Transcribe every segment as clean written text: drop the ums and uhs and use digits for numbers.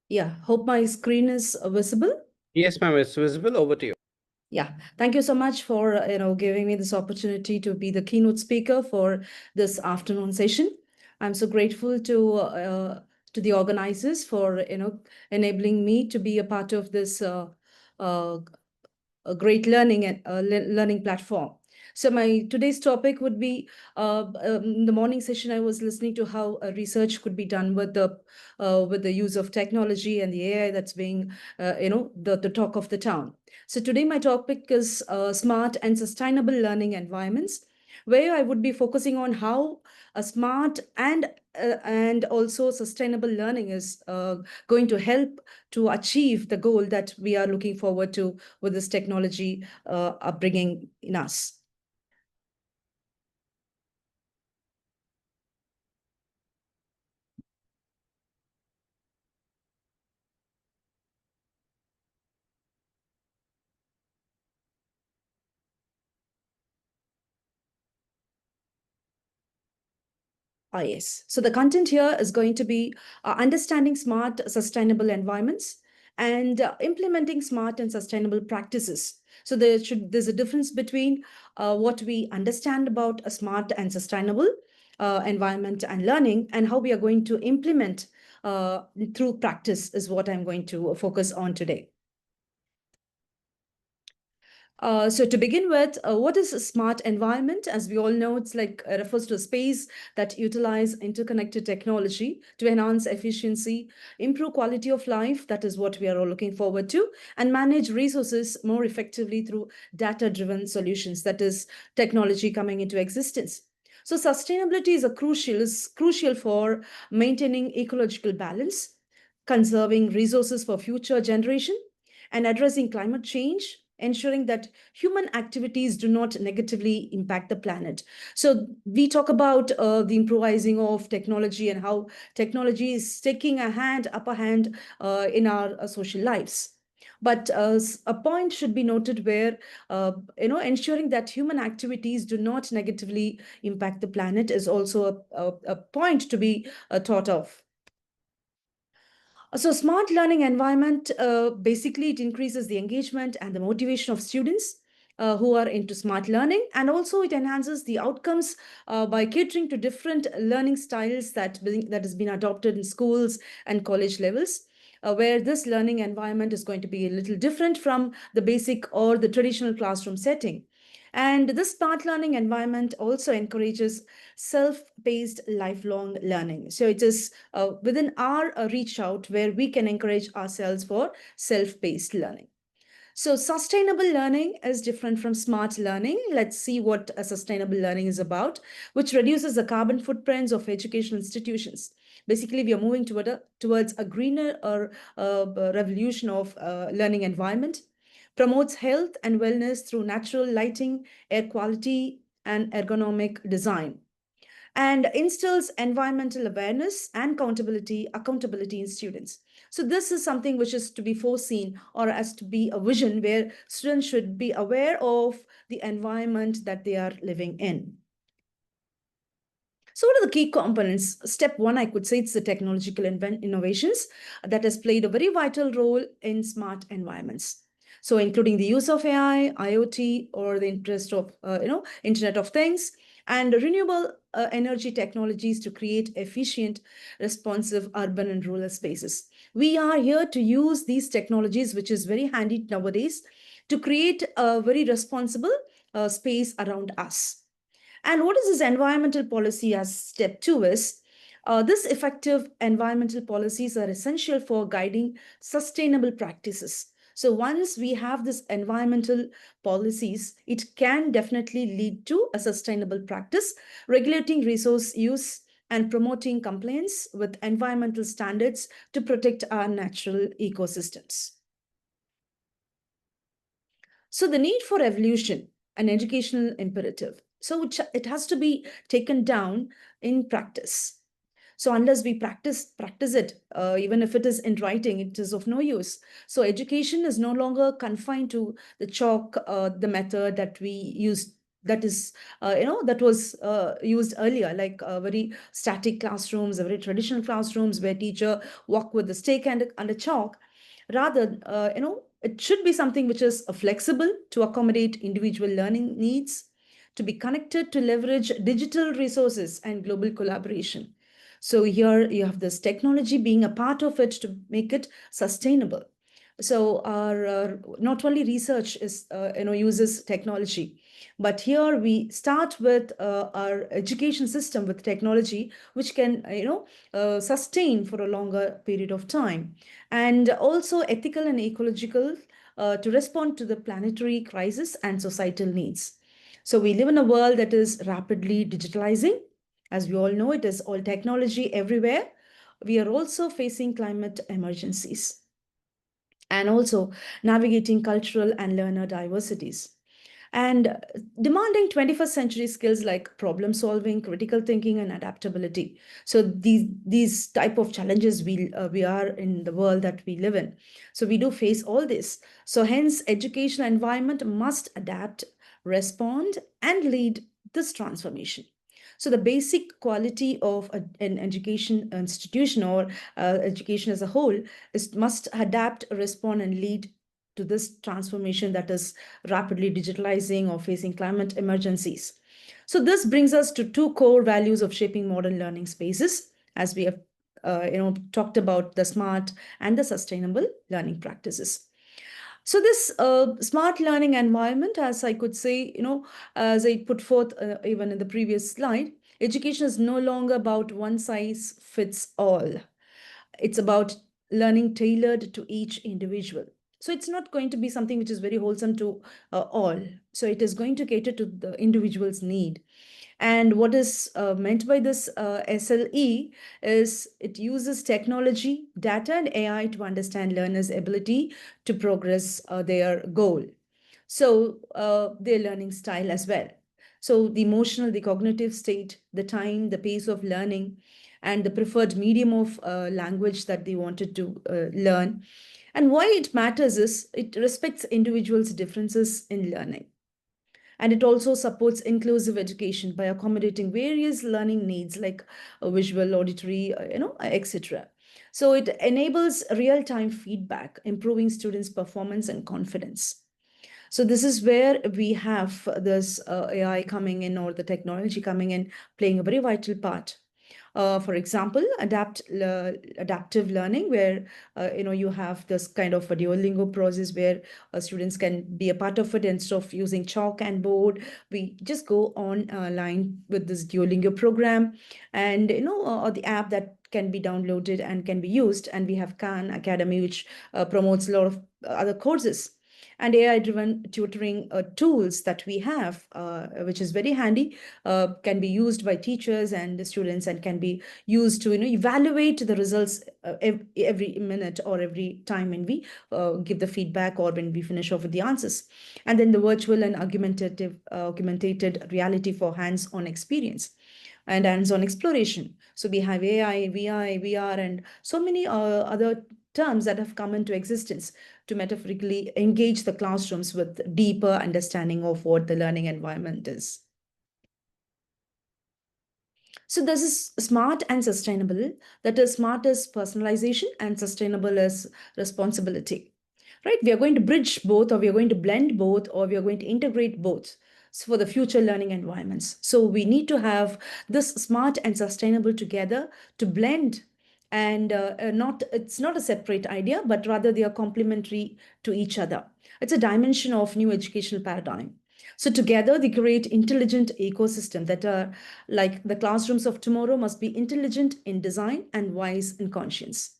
Yeah, hope my screen is visible. Yes, ma'am, it's visible. Over to you. Yeah, thank you so much for giving me this opportunity to be the keynote speaker for this afternoon session. I'm so grateful to the organizers for enabling me to be a part of this uh, a great learning and learning platform. So my today's topic would be the morning session. I was listening to how research could be done with the use of technology and the AI that's being the talk of the town. So today my topic is smart and sustainable learning environments, where I would be focusing on how a smart and also sustainable learning is going to help to achieve the goal that we are looking forward to with this technology upbringing in us. Ah, yes. So the content here is going to be understanding smart, sustainable environments and implementing smart and sustainable practices. So there's a difference between what we understand about a smart and sustainable environment and learning, and how we are going to implement through practice is what I'm going to focus on today. So to begin with, what is a smart environment? As we all know, it's like refers to a space that utilize interconnected technology to enhance efficiency, improve quality of life. That is what we are all looking forward to, and manage resources more effectively through data-driven solutions. That is technology coming into existence. So sustainability is crucial for maintaining ecological balance, conserving resources for future generation, and addressing climate change, ensuring that human activities do not negatively impact the planet. So we talk about the improvising of technology and how technology is taking upper hand in our social lives. But a point should be noted where, ensuring that human activities do not negatively impact the planet is also a point to be thought of. So smart learning environment, basically it increases the engagement and the motivation of students who are into smart learning, and also it enhances the outcomes by catering to different learning styles that has been adopted in schools and college levels. Where this learning environment is going to be a little different from the basic or the traditional classroom setting. And this smart learning environment also encourages self-paced lifelong learning. So it is within our reach out where we can encourage ourselves for self-paced learning. So sustainable learning is different from smart learning. Let's see what a sustainable learning is about, which reduces the carbon footprints of educational institutions. Basically, we are moving towards a greener or revolution of learning environment, promotes health and wellness through natural lighting, air quality, and ergonomic design, and instills environmental awareness and accountability in students. So this is something which is to be foreseen, or as to be a vision where students should be aware of the environment that they are living in. So what are the key components? Step one, I could say it's the technological innovations that has played a very vital role in smart environments. So including the use of AI, IoT, or the interest of, Internet of Things, and renewable energy technologies to create efficient, responsive urban and rural spaces. We are here to use these technologies, which is very handy nowadays, to create a very responsible space around us. And what is this environmental policy as step two is, this effective environmental policies are essential for guiding sustainable practices. So once we have this environmental policies, it can definitely lead to a sustainable practice, regulating resource use and promoting compliance with environmental standards to protect our natural ecosystems. So the need for evolution, an educational imperative. So it has to be taken down in practice. So unless we practice it, even if it is in writing, it is of no use. So education is no longer confined to the chalk, the method that we used that is that was used earlier, like very static classrooms, very traditional classrooms where teacher walk with the stick and a chalk. Rather, it should be something which is flexible to accommodate individual learning needs, to be connected, to leverage digital resources and global collaboration. So here you have this technology being a part of it to make it sustainable. So our not only research is uses technology, but here we start with our education system with technology, which can sustain for a longer period of time, and also ethical and ecological to respond to the planetary crisis and societal needs. So we live in a world that is rapidly digitalizing. As we all know, it is all technology everywhere. We are also facing climate emergencies and also navigating cultural and learner diversities and demanding 21st century skills like problem solving, critical thinking, and adaptability. So these type of challenges we are in the world that we live in. So we do face all this. So hence educational environment must adapt, respond, and lead this transformation. So the basic quality of an education institution or education as a whole is must adapt, respond, and lead to this transformation that is rapidly digitalizing or facing climate emergencies. So this brings us to two core values of shaping modern learning spaces, as we have talked about the smart and the sustainable learning practices. So this smart learning environment, as I could say, as I put forth even in the previous slide, education is no longer about one size fits all. It's about learning tailored to each individual. So it's not going to be something which is very wholesome to all. So it is going to cater to the individual's need. And what is meant by this SLE is it uses technology, data, and AI to understand learners' ability to progress their goal. So their learning style as well. So the emotional, the cognitive state, the time, the pace of learning, and the preferred medium of language that they wanted to learn. And why it matters is it respects individuals' differences in learning. And it also supports inclusive education by accommodating various learning needs like visual, auditory, etc. So it enables real-time feedback, improving students' performance and confidence. So this is where we have this AI coming in, or the technology coming in, playing a very vital part. For example, adaptive learning, where you have this kind of a Duolingo process where students can be a part of it. Instead of using chalk and board, we just go online with this Duolingo program, and or the app that can be downloaded and can be used. And we have Khan Academy, which promotes a lot of other courses and AI-driven tutoring tools that we have, which is very handy, can be used by teachers and the students, and can be used to evaluate the results every minute or every time when we give the feedback or when we finish off with the answers. And then the virtual and augmented reality for hands-on experience and hands-on exploration. So we have AI, VI, VR, and so many other terms that have come into existence to metaphorically engage the classrooms with deeper understanding of what the learning environment is. So this is smart and sustainable. That is, smart is personalization and sustainable is responsibility. Right? We are going to bridge both, or we are going to blend both, or we are going to integrate both for the future learning environments. So we need to have this smart and sustainable together to blend, and not it's not a separate idea, but rather they are complementary to each other. It's a dimension of new educational paradigm. So together they create intelligent ecosystem that are like the classrooms of tomorrow must be intelligent in design and wise in conscience.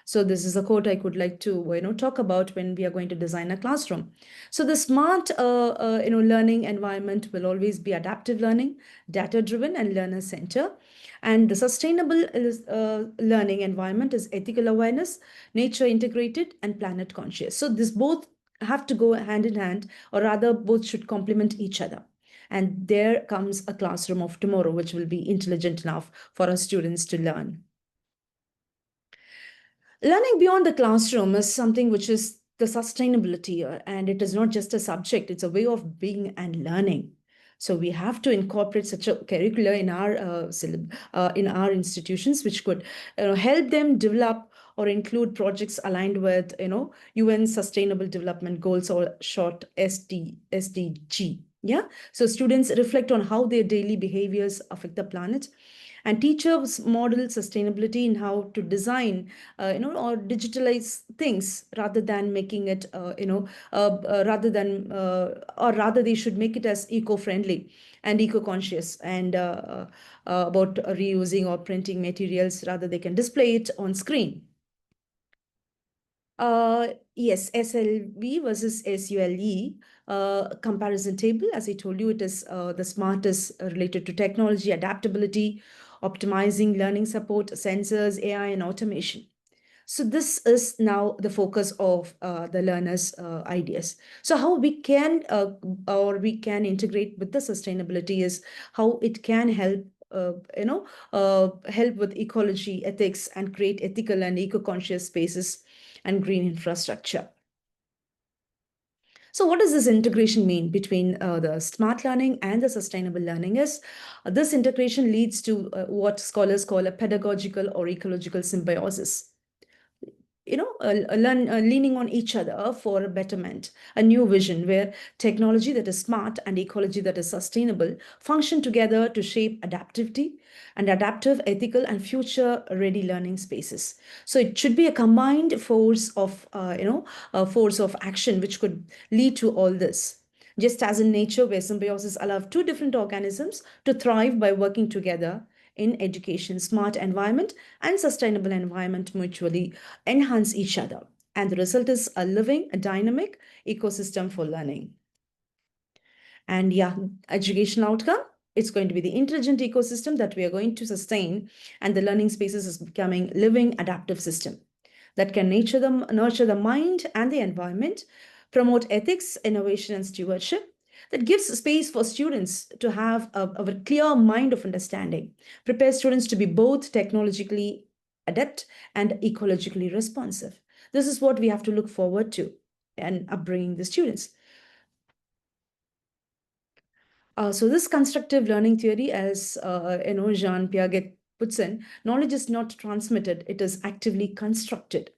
So this is a quote I could like to talk about when we are going to design a classroom. So the smart learning environment will always be adaptive learning, data driven, and learner center. And the sustainable learning environment is ethical awareness, nature integrated, and planet conscious. So this both have to go hand in hand, or rather both should complement each other. And there comes a classroom of tomorrow, which will be intelligent enough for our students to learn. Learning beyond the classroom is something which is the sustainability, and it is not just a subject, it's a way of being and learning. So we have to incorporate such a curricula in our in our institutions, which could help them develop or include projects aligned with UN Sustainable Development Goals, or short SDG. Yeah. So students reflect on how their daily behaviors affect the planet, and teachers model sustainability in how to design or digitalize things, rather than making it rather than or rather they should make it as eco-friendly and eco-conscious, and about reusing or printing materials, rather they can display it on screen. Yes, SLV versus SULE comparison table. As I told you, it is the smartest related to technology, adaptability, optimizing learning support, sensors, AI, and automation. So this is now the focus of the learners' ideas. So how we can or we can integrate with the sustainability is how it can help help with ecology, ethics, and create ethical and eco-conscious spaces and green infrastructure. So what does this integration mean between the smart learning and the sustainable learning is this integration leads to what scholars call a pedagogical or ecological symbiosis. Leaning on each other for a betterment, a new vision where technology that is smart and ecology that is sustainable function together to shape adaptivity and adaptive, ethical, and future ready learning spaces. So it should be a combined force of a force of action which could lead to all this. Just as in nature, where symbiosis allows two different organisms to thrive by working together, in education, smart environment and sustainable environment mutually enhance each other. And the result is a living, a dynamic ecosystem for learning. And yeah, educational outcome, it's going to be the intelligent ecosystem that we are going to sustain, and the learning spaces is becoming living adaptive system that can nurture the mind and the environment, promote ethics, innovation, and stewardship, that gives space for students to have a clear mind of understanding, prepare students to be both technologically adept and ecologically responsive. This is what we have to look forward to in upbringing the students. So this constructive learning theory, as Jean Piaget puts in, knowledge is not transmitted; it is actively constructed.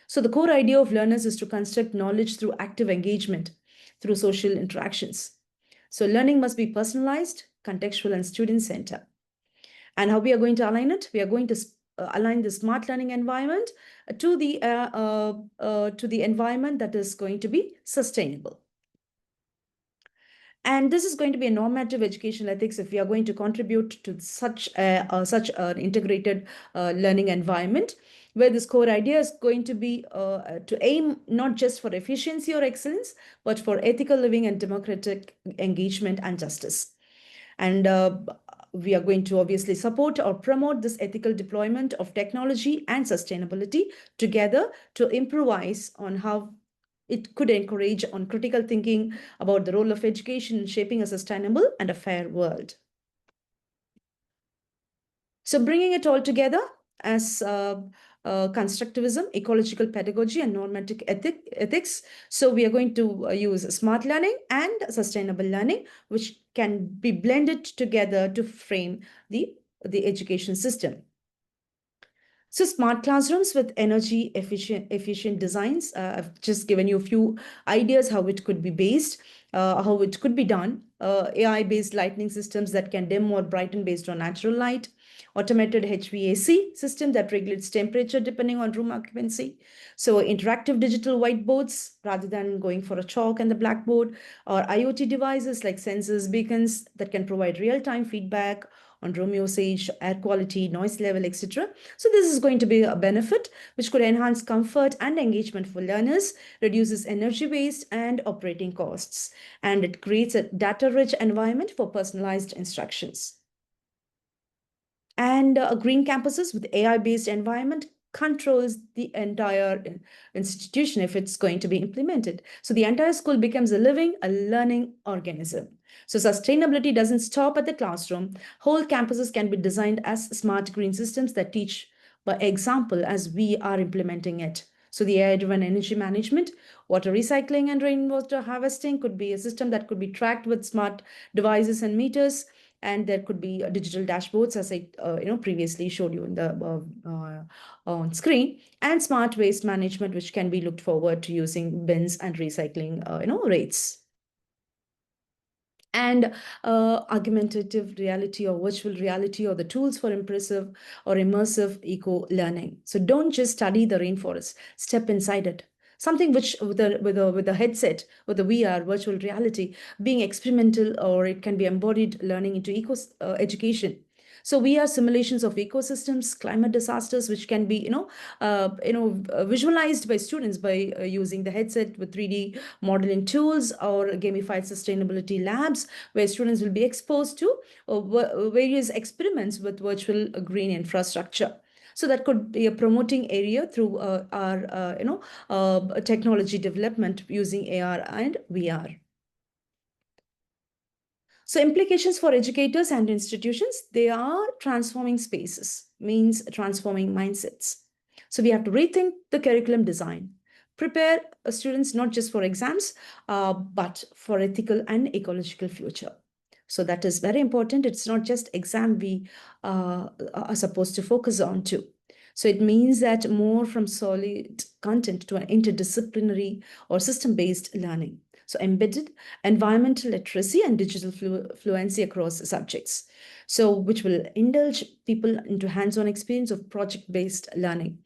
So the core idea of learners is to construct knowledge through active engagement, through social interactions. So learning must be personalized, contextual, and student-centered. And how we are going to align it? We are going to align the smart learning environment to the environment that is going to be sustainable. And this is going to be a normative educational ethics if we are going to contribute to such an integrated learning environment, where this core idea is going to be to aim not just for efficiency or excellence, but for ethical living and democratic engagement and justice. And we are going to obviously support or promote this ethical deployment of technology and sustainability together to improvise on how it could encourage on critical thinking about the role of education in shaping a sustainable and a fair world. So bringing it all together as constructivism, ecological pedagogy, and normative ethics. So we are going to use smart learning and sustainable learning, which can be blended together to frame the education system. So smart classrooms with energy efficient designs. I've just given you a few ideas how it could be based, how it could be done. AI-based lighting systems that can dim or brighten based on natural light. Automated HVAC system that regulates temperature depending on room occupancy. So interactive digital whiteboards rather than going for a chalk and the blackboard, or IoT devices like sensors, beacons that can provide real-time feedback on room usage, air quality, noise level, etc. So this is going to be a benefit which could enhance comfort and engagement for learners, reduces energy waste and operating costs, and it creates a data-rich environment for personalized instructions. And green campuses with AI-based environment controls the entire institution if it's going to be implemented. So the entire school becomes a learning organism. So sustainability doesn't stop at the classroom. Whole campuses can be designed as smart green systems that teach by example as we are implementing it So the AI-driven energy management, water recycling, and rainwater harvesting could be a system that could be tracked with smart devices and meters. And there could be digital dashboards, as I previously showed you in the on screen, and smart waste management, which can be looked forward to using bins and recycling rates. And augmentative reality or virtual reality or the tools for impressive or immersive eco learning. So don't just study the rainforest, step inside it. Something which with a headset, with a VR, virtual reality, being experimental, or it can be embodied learning into education. So we are simulations of ecosystems, climate disasters, which can be visualized by students by using the headset with 3D modeling tools or gamified sustainability labs, where students will be exposed to various experiments with virtual green infrastructure. So that could be a promoting area through our technology development using AR and VR. So implications for educators and institutions, they are transforming spaces, means transforming mindsets. So we have to rethink the curriculum design, prepare students not just for exams, but for ethical and ecological future. So that is very important. It's not just exam we are supposed to focus on too. So it means that more from solid content to an interdisciplinary or system-based learning. So embedded environmental literacy and digital fluency across subjects. So which will indulge people into hands-on experience of project-based learning.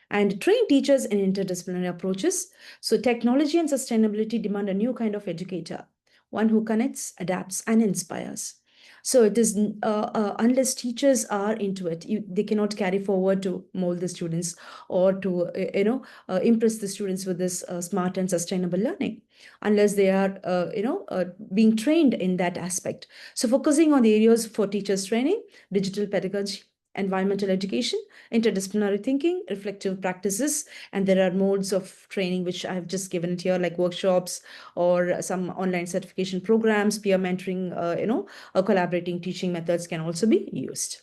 And train teachers in interdisciplinary approaches. So technology and sustainability demand a new kind of educator, one who connects, adapts, and inspires. So it is unless teachers are into it, they cannot carry forward to mold the students or to impress the students with this smart and sustainable learning, unless they are being trained in that aspect. So focusing on the areas for teachers training, digital pedagogy, environmental education, interdisciplinary thinking, reflective practices, and there are modes of training which I have just given it here, like workshops or some online certification programs, peer mentoring, collaborating teaching methods can also be used.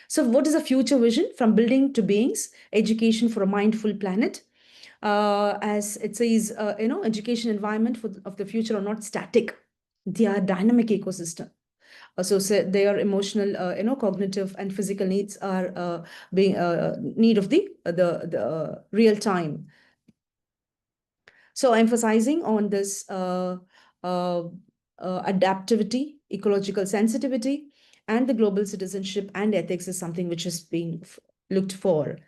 So what is the future vision? From building to beings, education for a mindful planet. As it says, education environment of the future are not static. They are dynamic ecosystem. So their emotional, cognitive and physical needs are being need of the real time. So emphasizing on this uh, adaptivity, ecological sensitivity, and the global citizenship and ethics is something which is being looked for.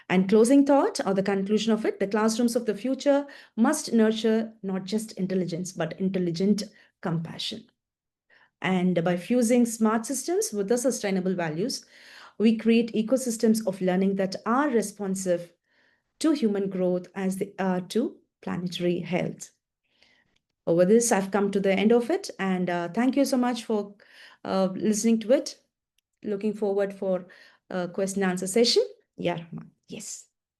And closing thought, or the conclusion of it, the classrooms of the future must nurture not just intelligence, but intelligent compassion. And by fusing smart systems with the sustainable values, we create ecosystems of learning that are responsive to human growth as they are to planetary health. Over this, I've come to the end of it. And thank you so much for listening to it. Looking forward for a question and answer session. Yeah, yes.